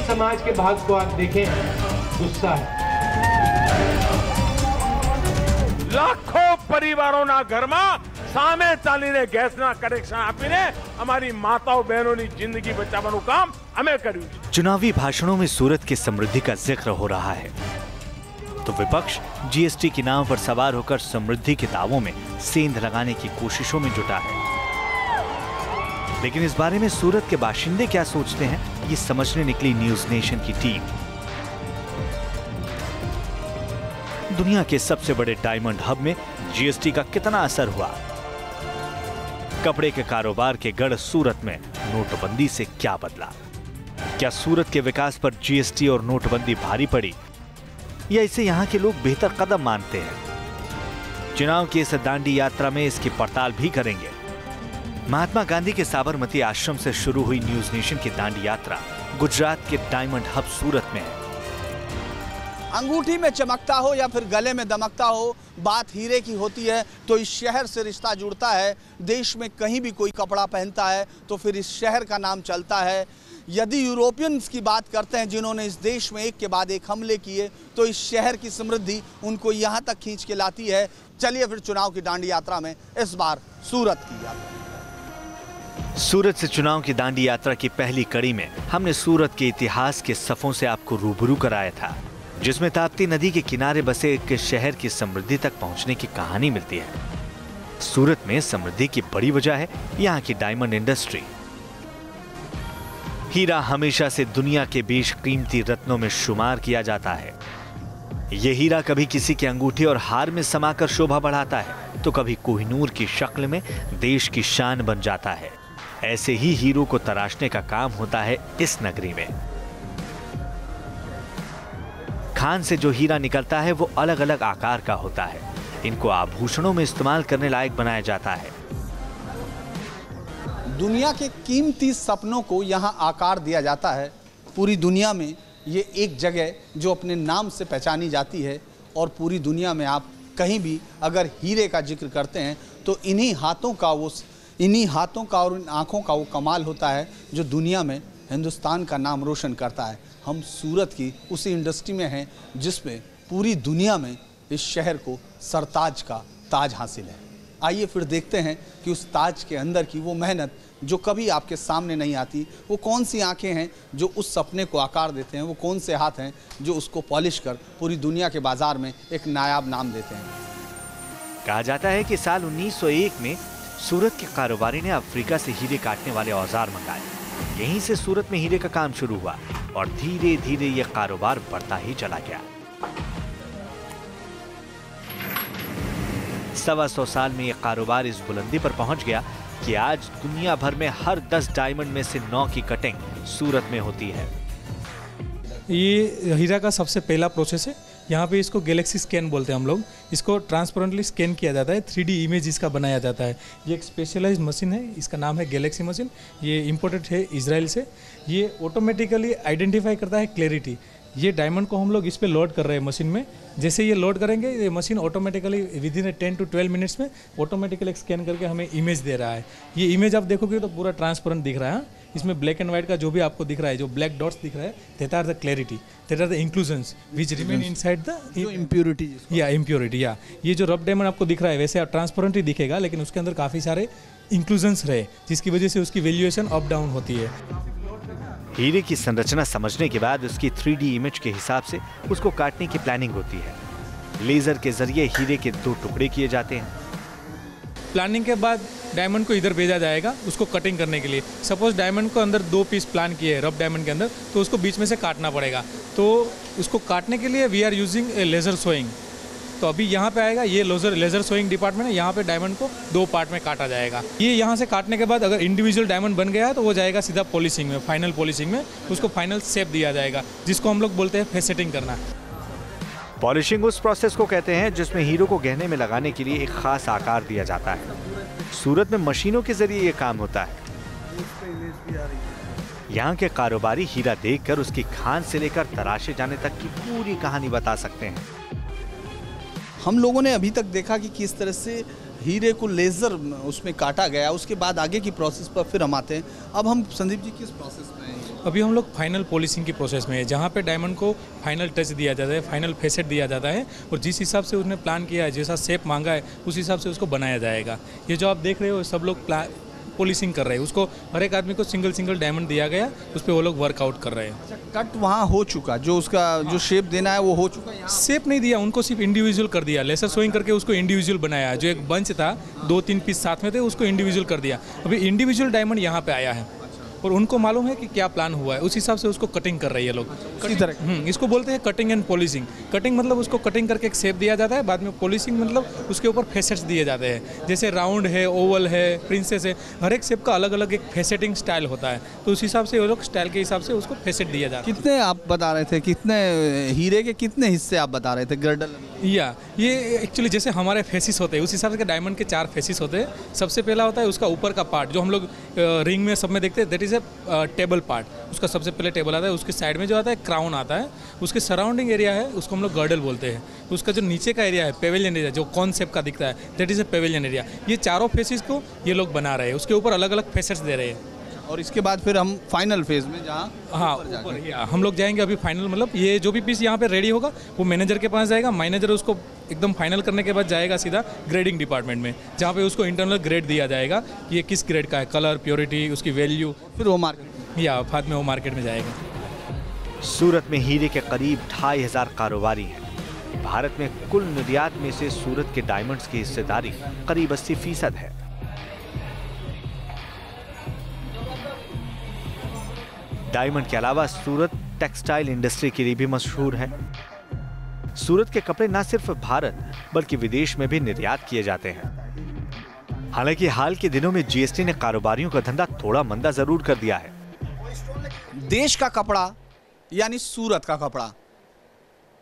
समाज के भाग को आप देखें, गुस्सा है। लाखों परिवारों घर में सामे चालीने गैसना कनेक्शन आपीने हमारी माताओं बहनों की जिंदगी बचावવાનું काम हमें કર્યું છે। चुनावी भाषणों में सूरत की समृद्धि का जिक्र हो रहा है तो विपक्ष जीएसटी के नाम पर सवार होकर समृद्धि के दावों में सेंध लगाने की कोशिशों में जुटा है। लेकिन इस बारे में सूरत के बाशिंदे क्या सोचते हैं, ये समझने निकली न्यूज नेशन की टीम। दुनिया के सबसे बड़े डायमंड हब में जीएसटी का कितना असर हुआ? कपड़े के कारोबार के गढ़ सूरत में नोटबंदी से क्या बदला? क्या सूरत के विकास पर जीएसटी और नोटबंदी भारी पड़ी या इसे यहां के लोग बेहतर कदम मानते हैं? चुनाव की इस दांडी यात्रा में इसकी पड़ताल भी करेंगे। महात्मा गांधी के साबरमती आश्रम से शुरू हुई न्यूज नेशन की दांडी यात्रा गुजरात के डायमंड हब सूरत में है। अंगूठी में चमकता हो या फिर गले में दमकता हो, बात हीरे की होती है तो इस शहर से रिश्ता जुड़ता है। देश में कहीं भी कोई कपड़ा पहनता है तो फिर इस शहर का नाम चलता है। यदि यूरोपियंस की बात करते हैं जिन्होंने इस देश में एक के बाद एक हमले किए, तो इस शहर की समृद्धि उनको यहाँ तक खींच के लाती है। चलिए फिर चुनाव की दांडी यात्रा में इस बार सूरत की यात्रा। सूरत से चुनाव की दांडी यात्रा की पहली कड़ी में हमने सूरत के इतिहास के सफों से आपको रूबरू कराया था, जिसमें ताप्ती नदी के किनारे बसे एक शहर की समृद्धि तक पहुंचने की कहानी मिलती है। सूरत में समृद्धि की बड़ी वजह है यहाँ की डायमंड इंडस्ट्री। हीरा हमेशा से दुनिया के बेशकीमती रत्नों में शुमार किया जाता है। यह हीरा कभी किसी की अंगूठी और हार में समाकर शोभा बढ़ाता है तो कभी कोहिनूर की शक्ल में देश की शान बन जाता है। ऐसे ही हीरो को तराशने का काम होता है इस नगरी में। खान से जो हीरा निकलता है वो अलग अलग आकार का होता है। इनको आभूषणों में इस्तेमाल करने लायक बनाया जाता है। दुनिया के कीमती सपनों को यहाँ आकार दिया जाता है। पूरी दुनिया में ये एक जगह जो अपने नाम से पहचानी जाती है और पूरी दुनिया में आप कहीं भी अगर हीरे का जिक्र करते हैं तो इन्हीं हाथों का और इन आँखों का वो कमाल होता है जो दुनिया में हिंदुस्तान का नाम रोशन करता है। हम सूरत की उसी इंडस्ट्री में हैं जिसमें पूरी दुनिया में इस शहर को सरताज का ताज हासिल है। आइए फिर देखते हैं कि उस ताज के अंदर की वो मेहनत जो कभी आपके सामने नहीं आती, वो कौन सी आंखें हैं जो उस सपने को आकार देते हैं, वो कौन से हाथ हैं जो उसको पॉलिश कर पूरी दुनिया के बाजार में एक नायाब नाम देते हैं। कहा जाता है कि साल 1901 में सूरत के कारोबारी ने अफ्रीका से हीरे काटने वाले औजार मंगाए। यहीं से सूरत में हीरे का काम शुरू हुआ और धीरे धीरे यह कारोबार बढ़ता ही चला गया। 125 साल में यह कारोबार इस बुलंदी पर पहुंच गया कि आज दुनिया भर में हर 10 डायमंड में से 9 की कटिंग सूरत में होती है। ये हीरा का सबसे पहला प्रोसेस है। यहाँ पे इसको गैलेक्सी स्कैन बोलते हैं हम लोग। इसको ट्रांसपेरेंटली स्कैन किया जाता है, 3D इमेज इसका बनाया जाता है। ये एक स्पेशलाइज्ड मशीन है, इसका नाम है गैलेक्सी मशीन। ये इंपोर्टेड है इजराइल से। ये ऑटोमेटिकली आइडेंटिफाई करता है क्लैरिटी। ये डायमंड को हम लोग इस पे लोड कर रहे हैं मशीन में। जैसे ये लोड करेंगे ये machine automatically with in 10 to 12 minutes में ऑटोमेटिकली स्कैन करके हमें इमेज दे रहा है। ये इमेज आप देखोगे तो पूरा ट्रांसपेरेंट दिख रहा है। इसमें ब्लैक एंड व्हाइट का जो भी आपको दिख रहा है, जो ब्लैक डॉट्स दिख रहा है, that are the clarity, that are the inclusions which remain inside the impurity. Impurity. ये जो रफ डायमंड आपको दिख रहा है वैसे ट्रांसपेरेंट ही दिखेगा, लेकिन उसके अंदर काफ़ी सारे इंक्लूजन्स रहे जिसकी वजह से उसकी वैल्यूएशन अप डाउन होती है। हीरे की संरचना समझने के बाद उसकी 3D इमेज के हिसाब से उसको काटने की प्लानिंग होती है। लेजर के जरिए हीरे के 2 टुकड़े किए जाते हैं। प्लानिंग के बाद डायमंड को इधर भेजा जाएगा उसको कटिंग करने के लिए। सपोज डायमंड को अंदर 2 पीस प्लान किए हैं रफ डायमंड के अंदर, तो उसको बीच में से काटना पड़ेगा। तो उसको काटने के लिए we are using a laser sawing. तो अभी यहाँ पे आएगा ये लेजर सोइंग डिपार्टमेंट है। यहाँ पे डायमंड को 2 पार्ट में काटा जाएगा। ये यहाँ से काटने के बाद अगर इंडिविजुअल डायमंड बन गया है तो वो जाएगा सीधा पॉलिशिंग में, फाइनल पॉलिशिंग में। उसको फाइनल शेप दिया जाएगा जिसको हम लोग बोलते हैं फेसेटिंग करना। पॉलिशिंग उस प्रोसेस को कहते हैं जिसमें हीरो को गहने में लगाने के लिए एक खास आकार दिया जाता है। सूरत में मशीनों के जरिए ये काम होता है। यहाँ के कारोबारी हीरा देखकर उसकी खान से लेकर तराशे जाने तक की पूरी कहानी बता सकते हैं। हम लोगों ने अभी तक देखा कि किस तरह से हीरे को लेज़र उसमें काटा गया, उसके बाद आगे की प्रोसेस पर फिर हम आते हैं। अब हम संदीप जी किस प्रोसेस में हैं? अभी हम लोग फाइनल पॉलिशिंग की प्रोसेस में है, जहाँ पे डायमंड को फाइनल टच दिया जाता है, फाइनल फेसेट दिया जाता है और जिस हिसाब से उसने प्लान किया है, जैसा शेप मांगा है उस हिसाब से उसको बनाया जाएगा। ये जो आप देख रहे हो सब लोग पॉलिशिंग कर रहे हैं, उसको हर एक आदमी को सिंगल डायमंड दिया गया, उस पर वो लोग वर्कआउट कर रहे हैं। कट वहाँ हो चुका, जो उसका जो शेप देना है वो हो चुका है। शेप नहीं दिया उनको, सिर्फ इंडिविजुअल कर दिया, लेसर सोइंग करके उसको इंडिविजुअल बनाया। जो एक बंच था 2-3 पीस साथ में थे उसको इंडिविजुअल कर दिया। अभी इंडिविजुअल डायमंड यहाँ पे आया है और उनको मालूम है कि क्या प्लान हुआ है, उस हिसाब से उसको कटिंग कर रही है लोग। इसी तरह इसको बोलते हैं कटिंग एंड पॉलिशिंग। कटिंग मतलब उसको कटिंग करके एक शेप दिया जाता है, बाद में पॉलिशिंग मतलब उसके ऊपर फेसेट्स दिए जाते हैं। जैसे राउंड है, ओवल है, प्रिंसेस है, हर एक शेप का अलग अलग एक फेसेटिंग स्टाइल होता है, तो उस हिसाब से वो लोग स्टाइल के हिसाब से उसको फेसेट दिया जाता है। कितने आप बता रहे थे, कितने हीरे के कितने हिस्से आप बता रहे थे गर्डल? या ये एक्चुअली जैसे हमारे फेसिस होते हैं उस हिसाब से डायमंड के 4 फेसिस होते हैं। सबसे पहला होता है उसका ऊपर का पार्ट, जो हम लोग रिंग में सब में देखते हैं, that is a table part. उसका सबसे पहले टेबल आता है, उसके साइड में जो आता है क्राउन आता है, उसके सराउंडिंग एरिया है उसको हम लोग गर्डल बोलते हैं। उसका जो नीचे का एरिया है पेवेलियन एरिया, जो कॉन्सेप्ट का दिखता है, that is a pavilion area. ये चारों फेसिस को ये लोग बना रहे हैं, उसके ऊपर अलग अलग फेसेट्स दे रहे हैं। और इसके बाद फिर हम फाइनल फेज में जहाँ ऊपर हम लोग जाएंगे अभी फाइनल, मतलब ये जो भी पीस यहाँ पे रेडी होगा वो मैनेजर के पास जाएगा, मैनेजर उसको एकदम फाइनल करने के बाद जाएगा सीधा ग्रेडिंग डिपार्टमेंट में, जहाँ पे उसको इंटरनल ग्रेड दिया जाएगा कि ये किस ग्रेड का है, कलर, प्योरिटी, उसकी वैल्यू, फिर वो मार्केट या बाद में वो मार्केट में जाएगा। सूरत में हीरे के करीब 2500 कारोबारी हैं। भारत में कुल निर्यात में से सूरत के डायमंड्स की हिस्सेदारी करीब 80% है। डायमंड के अलावा सूरत टेक्सटाइल इंडस्ट्री के लिए भी मशहूर है। सूरत के कपड़े न सिर्फ भारत बल्कि विदेश में भी निर्यात किए जाते हैं। हालांकि हाल के दिनों में जीएसटी ने कारोबारियों का धंधा थोड़ा मंदा जरूर कर दिया है। देश का कपड़ा यानी सूरत का कपड़ा,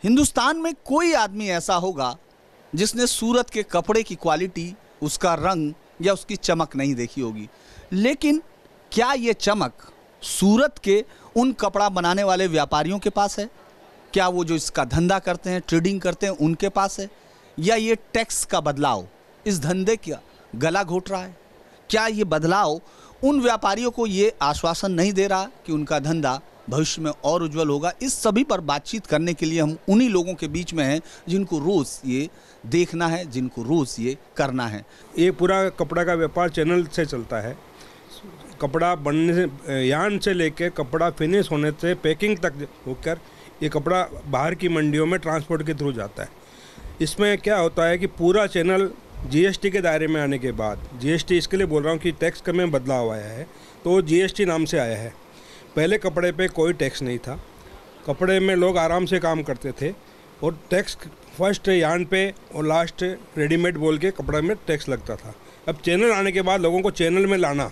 हिंदुस्तान में कोई आदमी ऐसा होगा जिसने सूरत के कपड़े की क्वालिटी, उसका रंग या उसकी चमक नहीं देखी होगी। लेकिन क्या ये चमक सूरत के उन कपड़ा बनाने वाले व्यापारियों के पास है? क्या वो जो इसका धंधा करते हैं, ट्रेडिंग करते हैं, उनके पास है? या ये टैक्स का बदलाव इस धंधे का गला घोट रहा है? क्या ये बदलाव उन व्यापारियों को ये आश्वासन नहीं दे रहा कि उनका धंधा भविष्य में और उज्जवल होगा? इस सभी पर बातचीत करने के लिए हम उन्हीं लोगों के बीच में हैं जिनको रोज़ ये देखना है, जिनको रोज़ ये करना है। ये पूरा कपड़ा का व्यापार चैनल से चलता है। कपड़ा बनने से, यान से लेके कपड़ा फिनिश होने से पैकिंग तक होकर ये कपड़ा बाहर की मंडियों में ट्रांसपोर्ट के थ्रू जाता है। इसमें क्या होता है कि पूरा चैनल जीएसटी के दायरे में आने के बाद, जीएसटी इसके लिए बोल रहा हूँ कि टैक्स का में बदलाव आया है, तो जीएसटी नाम से आया है। पहले कपड़े पे कोई टैक्स नहीं था, कपड़े में लोग आराम से काम करते थे और टैक्स फर्स्ट यान पे और लास्ट रेडीमेड बोल के कपड़े में टैक्स लगता था। अब चैनल आने के बाद लोगों को चैनल में लाना,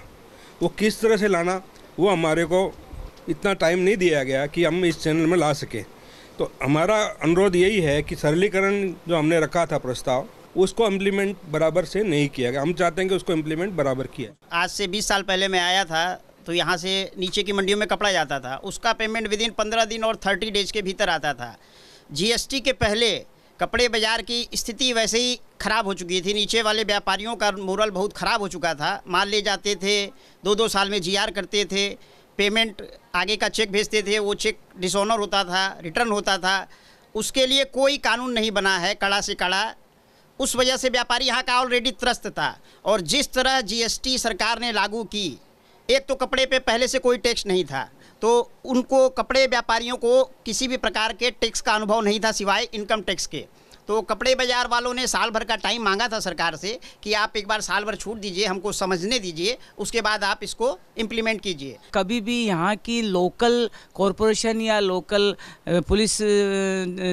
वो किस तरह से लाना, वो हमारे को इतना टाइम नहीं दिया गया कि हम इस चैनल में ला सके। तो हमारा अनुरोध यही है कि सरलीकरण जो हमने रखा था प्रस्ताव, उसको इम्प्लीमेंट बराबर से नहीं किया गया। हम चाहते हैं कि उसको इम्प्लीमेंट बराबर किया। आज से 20 साल पहले मैं आया था तो यहाँ से नीचे की मंडियों में कपड़ा जाता था, उसका पेमेंट विदिन 15 दिन और 30 डेज के भीतर आता था। जीएसटी के पहले कपड़े बाज़ार की स्थिति वैसे ही ख़राब हो चुकी थी, नीचे वाले व्यापारियों का मोरल बहुत ख़राब हो चुका था। माल ले जाते थे, 2-2 साल में जीआर करते थे, पेमेंट आगे का चेक भेजते थे, वो चेक डिसऑनर होता था, रिटर्न होता था। उसके लिए कोई कानून नहीं बना है कड़ा से कड़ा। उस वजह से व्यापारी यहाँ का ऑलरेडी त्रस्त था। और जिस तरह जीएसटी सरकार ने लागू की, एक तो कपड़े पे पहले से कोई टैक्स नहीं था, तो उनको कपड़े व्यापारियों को किसी भी प्रकार के टैक्स का अनुभव नहीं था सिवाय इनकम टैक्स के। तो कपड़े बाज़ार वालों ने साल भर का टाइम मांगा था सरकार से कि आप एक बार साल भर छूट दीजिए, हमको समझने दीजिए, उसके बाद आप इसको इम्प्लीमेंट कीजिए। कभी भी यहाँ की लोकल कॉरपोरेशन या लोकल पुलिस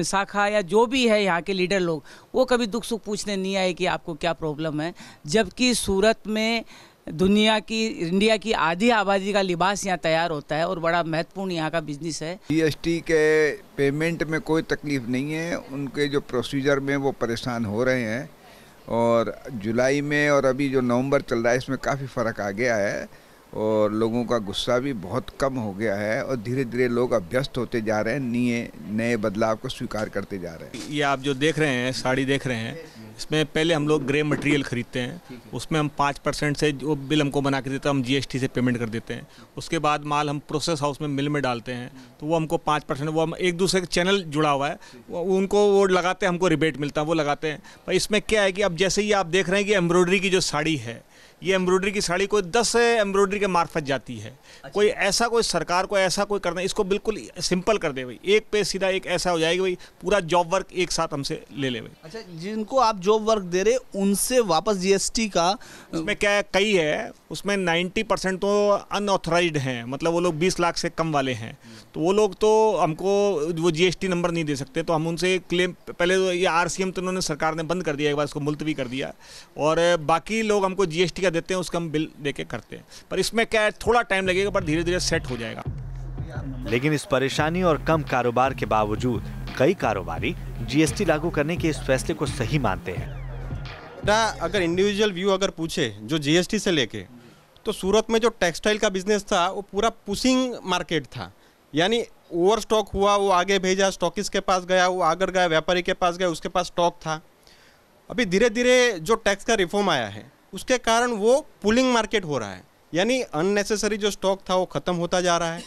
शाखा या जो भी है यहाँ के लीडर लोग, वो कभी दुख सुख पूछने नहीं आए कि आपको क्या प्रॉब्लम है। जबकि सूरत में इंडिया की आधी आबादी का लिबास यहाँ तैयार होता है और बड़ा महत्वपूर्ण यहाँ का बिजनेस है। जीएसटी के पेमेंट में कोई तकलीफ नहीं है, उनके जो प्रोसीजर में वो परेशान हो रहे हैं। और जुलाई में और अभी जो नवंबर चल रहा है, इसमें काफ़ी फ़र्क आ गया है और लोगों का गुस्सा भी बहुत कम हो गया है और धीरे धीरे लोग अभ्यस्त होते जा रहे हैं, नए बदलाव को स्वीकार करते जा रहे हैं। ये आप जो देख रहे हैं, साड़ी देख रहे हैं, इसमें पहले हम लोग ग्रे मटेरियल खरीदते हैं, उसमें हम 5% से जो बिल हमको बना के देता है हम GST से पेमेंट कर देते हैं। उसके बाद माल हम प्रोसेस हाउस में मिल में डालते हैं तो वो हमको 5%, वो हम एक दूसरे के चैनल जुड़ा हुआ है, उनको वो लगाते हैं, हमको रिबेट मिलता है, वो लगाते हैं। पर इसमें क्या है कि अब जैसे ही आप देख रहे हैं कि एम्ब्रॉयडरी की जो साड़ी है, ये एम्ब्रॉयडरी की साड़ी कोई 10 एम्ब्रॉयडरी के मार्फत जाती है। कोई ऐसा कोई सरकार को ऐसा कोई करना, इसको बिल्कुल सिंपल कर दे भाई, एक पे सीधा एक ऐसा हो जाएगा भाई, पूरा जॉब वर्क एक साथ हमसे ले ले भाई। अच्छा, जिनको आप जॉब वर्क दे रहे उनसे वापस GST का उसमें क्या है, कई है उसमें 90% तो अनऑथराइज्ड हैं, मतलब वो लोग 20 लाख से कम वाले हैं, तो वो लोग तो हमको वो GST नंबर नहीं दे सकते, तो हम उनसे क्लेम, पहले तो ये RCM तो उन्होंने सरकार ने बंद कर दिया, एक बार उसको मुलतवी कर दिया, और बाकी लोग हमको GST का देते हैं, उसका हम बिल दे के करते हैं। पर इसमें क्या है, थोड़ा टाइम लगेगा पर धीरे धीरे सेट हो जाएगा। लेकिन इस परेशानी और कम कारोबार के बावजूद कई कारोबारी GST लागू करने के इस फैसले को सही मानते हैं। अगर इंडिविजुअल व्यू अगर पूछे जो GST से लेके, तो सूरत में जो टेक्सटाइल का बिजनेस था वो पूरा पुशिंग मार्केट था, यानी ओवर स्टॉक हुआ, वो आगे भेजा, स्टॉकिस्ट के पास गया, वो आगे गया, व्यापारी के पास गया, उसके पास स्टॉक था। अभी धीरे धीरे जो टैक्स का रिफॉर्म आया है उसके कारण वो पुलिंग मार्केट हो रहा है, यानी अननेसेसरी जो स्टॉक था वो ख़त्म होता जा रहा है।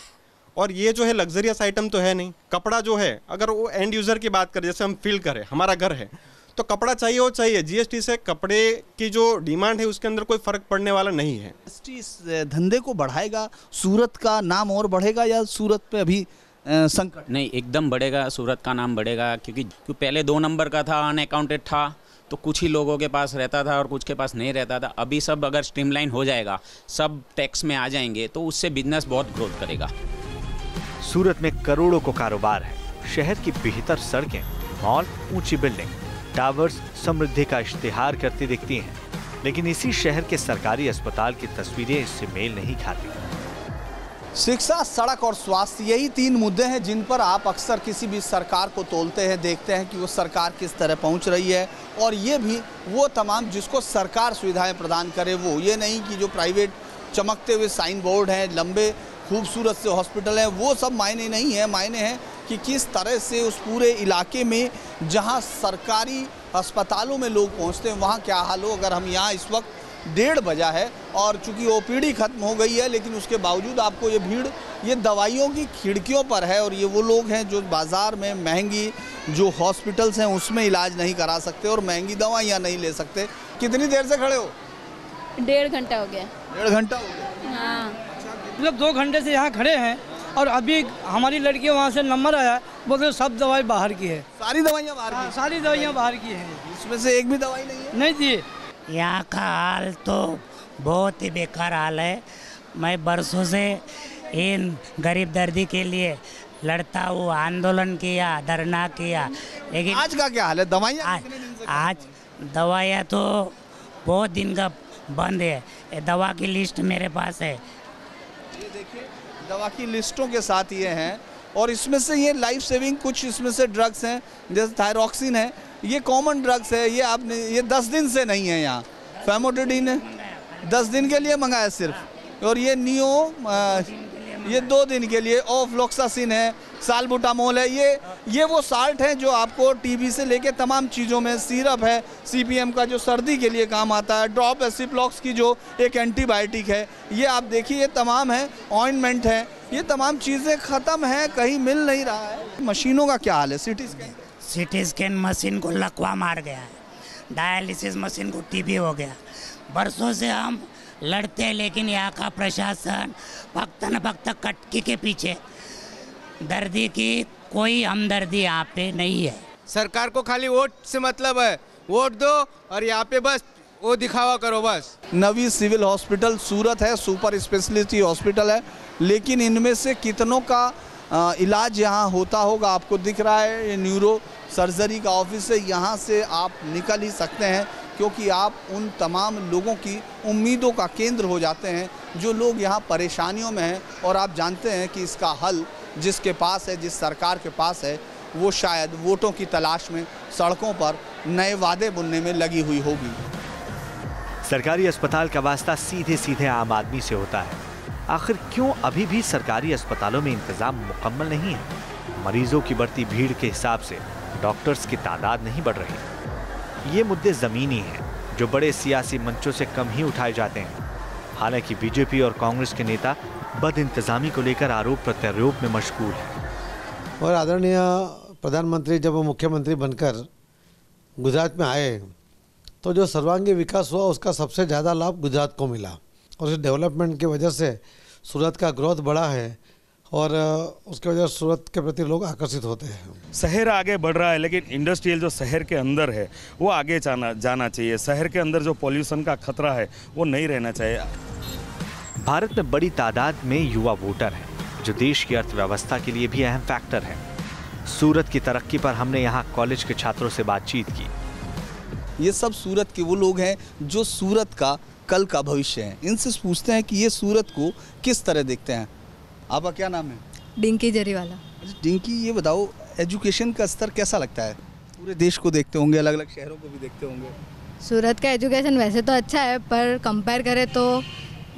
और ये जो है लग्जरियस आइटम तो है नहीं, कपड़ा जो है, अगर वो एंड यूज़र की बात करें, जैसे हम फील करें, हमारा घर है तो कपड़ा चाहिए वो चाहिए। GST से कपड़े की जो डिमांड है उसके अंदर कोई फ़र्क पड़ने वाला नहीं है। GST इस धंधे को बढ़ाएगा, सूरत का नाम और बढ़ेगा, या सूरत पे अभी संकट? नहीं, एकदम बढ़ेगा, सूरत का नाम बढ़ेगा, क्योंकि पहले 2 नंबर का था, अनअकाउंटेड था, तो कुछ ही लोगों के पास रहता था और कुछ के पास नहीं रहता था। अभी सब अगर स्ट्रीमलाइन हो जाएगा, सब टैक्स में आ जाएंगे, तो उससे बिजनेस बहुत ग्रोथ करेगा। सूरत में करोड़ों को कारोबार है, शहर की बेहतर सड़कें, मॉल, ऊंची बिल्डिंग, टावर्स समृद्धि का इश्तिहार करती दिखती हैं, लेकिन इसी शहर के सरकारी अस्पताल की तस्वीरें इससे मेल नहीं खाती। शिक्षा, सड़क और स्वास्थ्य, यही 3 मुद्दे हैं जिन पर आप अक्सर किसी भी सरकार को तोलते हैं, देखते हैं कि वो सरकार किस तरह पहुंच रही है, और ये भी वो तमाम जिसको सरकार सुविधाएं प्रदान करे वो, ये नहीं कि जो प्राइवेट चमकते हुए साइन बोर्ड हैं, लंबे खूबसूरत से हॉस्पिटल हैं, वो सब मायने नहीं है। मायने हैं कि किस तरह से उस पूरे इलाके में जहां सरकारी अस्पतालों में लोग पहुंचते हैं वहां क्या हाल हो। अगर हम यहाँ इस वक्त 1:30 बजा है और चूंकि OPD खत्म हो गई है, लेकिन उसके बावजूद आपको ये भीड़ ये दवाइयों की खिड़कियों पर है, और ये वो लोग हैं जो बाज़ार में महंगी जो हॉस्पिटल्स हैं उसमें इलाज नहीं करा सकते और महंगी दवाइयाँ नहीं ले सकते। कितनी देर से खड़े हो? 1.5 घंटा हो गया। 1.5 घंटा हो गया? हाँ, मतलब 2 घंटे से यहाँ खड़े हैं, और अभी हमारी लड़की वहाँ से नंबर आया, बोलते सब दवाई बाहर की है। सारी दवाइयाँ बाहर की? सारी दवाइयाँ बाहर की हैं। इसमें से एक भी दवाई नहीं है? नहीं दी। यहाँ का हाल तो बहुत ही बेकार हाल है। मैं बरसों से इन गरीब दर्दी के लिए लड़ता हूँ, आंदोलन किया, धरना किया, लेकिन आज का क्या हाल है? दवाइयाँ आज दवाइयाँ तो बहुत दिन का बंद है। दवा की लिस्ट मेरे पास है, ये देखिए दवा की लिस्टों के साथ ये हैं, और इसमें से ये लाइफ सेविंग कुछ इसमें से ड्रग्स हैं, जैसे थायरॉक्सिन है, ये कॉमन ड्रग्स है, ये आपने ये 10 दिन से नहीं है यहाँ। फैमोडिडिन है 10 दिन के लिए मंगाया सिर्फ, और ये नियो ये 2 दिन के लिए, ऑफ्लोक्सासिन है, साल्बुटामोल है, ये वो साल्ट हैं जो आपको TB से लेके तमाम चीज़ों में, सिरप है CPM का जो सर्दी के लिए काम आता है, ड्रॉप है सिप्लॉक्स की जो एक एंटीबायोटिक है, ये आप देखिए ये तमाम है, ऑइंटमेंट है, ये तमाम चीज़ें ख़त्म हैं, कहीं मिल नहीं रहा है। मशीनों का क्या हाल है? CT स्कैन मशीन को लकवा मार गया है, डायलिसिस मशीन को TB हो गया। बरसों से हम लड़ते हैं, लेकिन यहाँ का प्रशासन फक्त न फक्त कटकी के पीछे, दर्दी की कोई हमदर्दी यहाँ पे नहीं है। सरकार को खाली वोट से मतलब है, वोट दो और यहाँ पे बस वो दिखावा करो बस। नवी सिविल हॉस्पिटल सूरत है, सुपर स्पेशलिटी हॉस्पिटल है, लेकिन इनमें से कितनों का इलाज यहाँ होता होगा? आपको दिख रहा है ये न्यूरो सर्जरी का ऑफिस है, यहाँ से आप निकल ही सकते हैं, क्योंकि आप उन तमाम लोगों की उम्मीदों का केंद्र हो जाते हैं जो लोग यहाँ परेशानियों में हैं, और आप जानते हैं कि इसका हल जिसके पास है, जिस सरकार के पास है, वो शायद वोटों की तलाश में सड़कों पर नए वादे बुनने में लगी हुई होगी। सरकारी अस्पताल का वास्ता सीधे सीधे आम आदमी से होता है। आखिर क्यों अभी भी सरकारी अस्पतालों में इंतजाम मुकम्मल नहीं है? मरीजों की बढ़ती भीड़ के हिसाब से डॉक्टर्स की तादाद नहीं बढ़ रही। ये मुद्दे जमीनी हैं, जो बड़े सियासी मंचों से कम ही उठाए जाते हैं। हालांकि बीजेपी और कांग्रेस के नेता बदइंतजामी को लेकर आरोप प्रत्यारोप में मशगूल हैं। और आदरणीय प्रधानमंत्री जब वो मुख्यमंत्री बनकर गुजरात में आए तो जो सर्वांगीण विकास हुआ उसका सबसे ज़्यादा लाभ गुजरात को मिला, और इस डेवलपमेंट की वजह से सूरत का ग्रोथ बढ़ा है और उसकी वजह से सूरत के प्रति लोग आकर्षित होते हैं। शहर आगे बढ़ रहा है, लेकिन इंडस्ट्रियल जो शहर के अंदर है वो आगे जाना चाहिए। शहर के अंदर जो पॉल्यूशन का खतरा है वो नहीं रहना चाहिए। भारत में बड़ी तादाद में युवा वोटर हैं, जो देश की अर्थव्यवस्था के लिए भी अहम फैक्टर है। सूरत की तरक्की पर हमने यहाँ कॉलेज के छात्रों से बातचीत की। ये सब सूरत के वो लोग हैं जो सूरत का कल का भविष्य है। इनसे पूछते हैं कि ये सूरत को किस तरह देखते हैं। आपका क्या नाम है? डिंकी जरीवाला। डिंकी, ये बताओ एजुकेशन का स्तर कैसा लगता है? पूरे देश को देखते होंगे, अलग अलग शहरों को भी देखते होंगे। सूरत का एजुकेशन वैसे तो अच्छा है, पर कंपेयर करें तो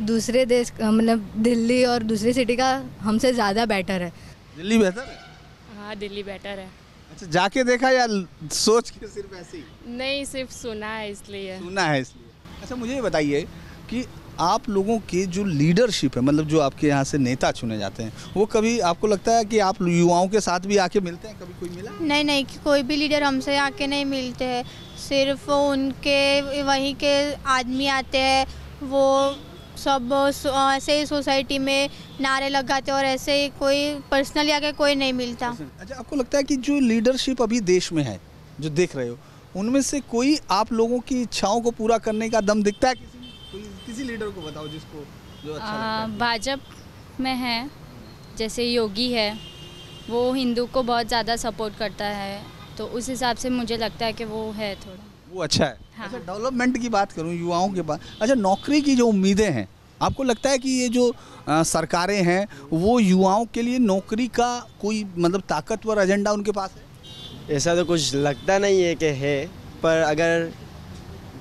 दूसरे देश मतलब दिल्ली और दूसरी सिटी का हमसे ज़्यादा बेटर है। दिल्ली बेहतर है? हाँ, दिल्ली बेटर है। अच्छा, जाके देखा या सोच के सिर्फ ऐसे ही? नहीं, सिर्फ सुना है इसलिए। सुना है इसलिए। अच्छा, मुझे ये बताइए कि आप लोगों के जो लीडरशिप है, मतलब जो आपके यहाँ से नेता चुने जाते हैं, वो कभी आपको लगता है कि आप युवाओं के साथ भी आके मिलते हैं? कभी कोई मिला? नहीं, कोई भी लीडर हमसे आके नहीं मिलते हैं। सिर्फ उनके वहीं के आदमी आते हैं, वो सब ऐसे ही सोसाइटी में नारे लगाते और ऐसे ही कोई पर्सनली आके कोई नहीं मिलता। अच्छा, आपको लगता है कि जो लीडरशिप अभी देश में है, जो देख रहे हो, उनमें से कोई आप लोगों की इच्छाओं को पूरा करने का दम दिखता है? किसी लीडर को बताओ जिसको जो अच्छा लगता है। भाजपा में है, जैसे योगी है, वो हिंदू को बहुत ज़्यादा सपोर्ट करता है, तो उस हिसाब से मुझे लगता है कि वो है थोड़ा, वो अच्छा है। हाँ। अच्छा, डेवलपमेंट की बात करूं युवाओं के पास, अच्छा नौकरी की जो उम्मीदें हैं, आपको लगता है कि ये जो सरकारें हैं वो युवाओं के लिए नौकरी का कोई मतलब ताकतवर एजेंडा उनके पास है? ऐसा तो कुछ लगता नहीं है कि है, पर अगर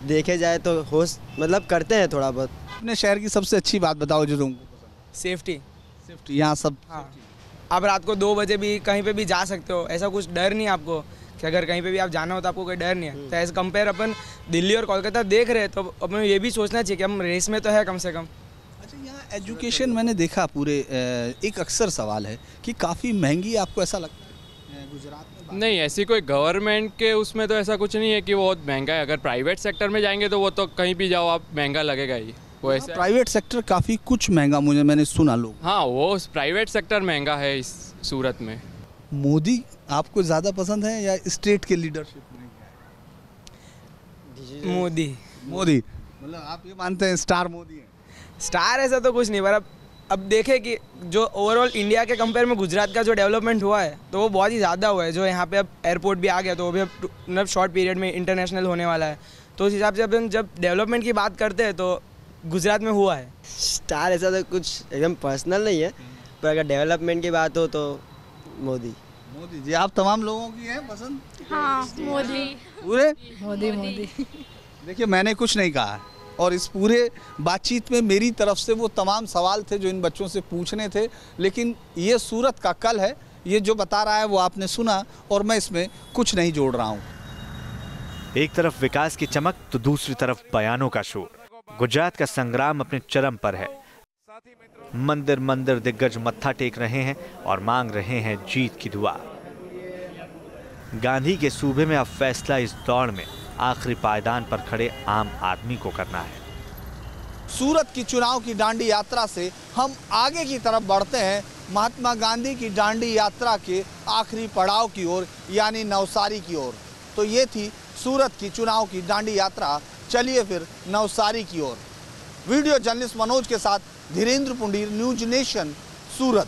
देखे जाए तो हो मतलब करते हैं थोड़ा बहुत। अपने शहर की सबसे अच्छी बात बताओ जो तुमको पसंद। सेफ्टी। यहाँ सब हाँ, आप रात को 2 बजे भी कहीं पे भी जा सकते हो, ऐसा कुछ डर नहीं आपको कि अगर कहीं पे भी आप जाना हो तो आपको कोई डर नहीं है। तो एज कंपेयर अपन दिल्ली और कोलकाता देख रहे हैं तो अपन ये भी सोचना चाहिए कि हम रेस में तो है कम से कम। अच्छा, यहाँ एजुकेशन मैंने देखा पूरे एक अक्सर सवाल है कि काफ़ी महंगी, आपको ऐसा लगता है गुजरात में? नहीं, ऐसी कोई गवर्नमेंट के उसमें तो ऐसा कुछ नहीं है कि वो बहुत महंगा है। अगर प्राइवेट सेक्टर में जाएंगे तो वो तो कहीं भी जाओ आप महंगा लगेगा ही। वो ऐसा प्राइवेट सेक्टर काफ़ी कुछ महंगा, मैंने सुना लोग। हाँ, वो प्राइवेट सेक्टर महंगा है इस सूरत में। मोदी आपको ज़्यादा पसंद है या स्टेट के लीडरशिप में? मोदी मतलब आप ये मानते हैं स्टार मोदी है? स्टार ऐसा तो कुछ नहीं, पर अब देखें कि जो ओवरऑल इंडिया के कंपेयर में गुजरात का जो डेवलपमेंट हुआ है तो वो बहुत ही ज़्यादा हुआ है। जो यहाँ पे अब एयरपोर्ट भी आ गया तो वो भी अब मतलब शॉर्ट पीरियड में इंटरनेशनल होने वाला है, तो उस हिसाब से अपन जब डेवलपमेंट की बात करते हैं तो गुजरात में हुआ है। स्टार ऐसा तो कुछ एकदम पर्सनल नहीं है, पर अगर डेवलपमेंट की बात हो तो मोदी जी। आप तमाम लोगों की हैं पसंद? हाँ, मोदी। पूरे मोदी। देखिए, मैंने कुछ नहीं कहा है, और इस पूरे बातचीत में मेरी तरफ से वो तमाम सवाल थे जो इन बच्चों से पूछने थे, लेकिन ये सूरत का कल है। ये जो बता रहा है वो आपने सुना, और मैं इसमें कुछ नहीं जोड़ रहा हूँ। एक तरफ विकास की चमक तो दूसरी तरफ बयानों का शोर। गुजरात का संग्राम अपने चरम पर है। मंदिर मंदिर दिग्गज मत्था टेक रहे हैं और मांग रहे हैं जीत की दुआ। गांधी के सूबे में अब फैसला इस दौड़ में आखिरी पायदान पर खड़े आम आदमी को करना है। सूरत की चुनाव की डांडी यात्रा से हम आगे की तरफ बढ़ते हैं, महात्मा गांधी की डांडी यात्रा के आखिरी पड़ाव की ओर, यानी नवसारी की ओर। तो ये थी सूरत की चुनाव की डांडी यात्रा। चलिए फिर नवसारी की ओर। वीडियो जर्नलिस्ट मनोज के साथ धीरेन्द्र पुंडीर, न्यूज नेशन, सूरत।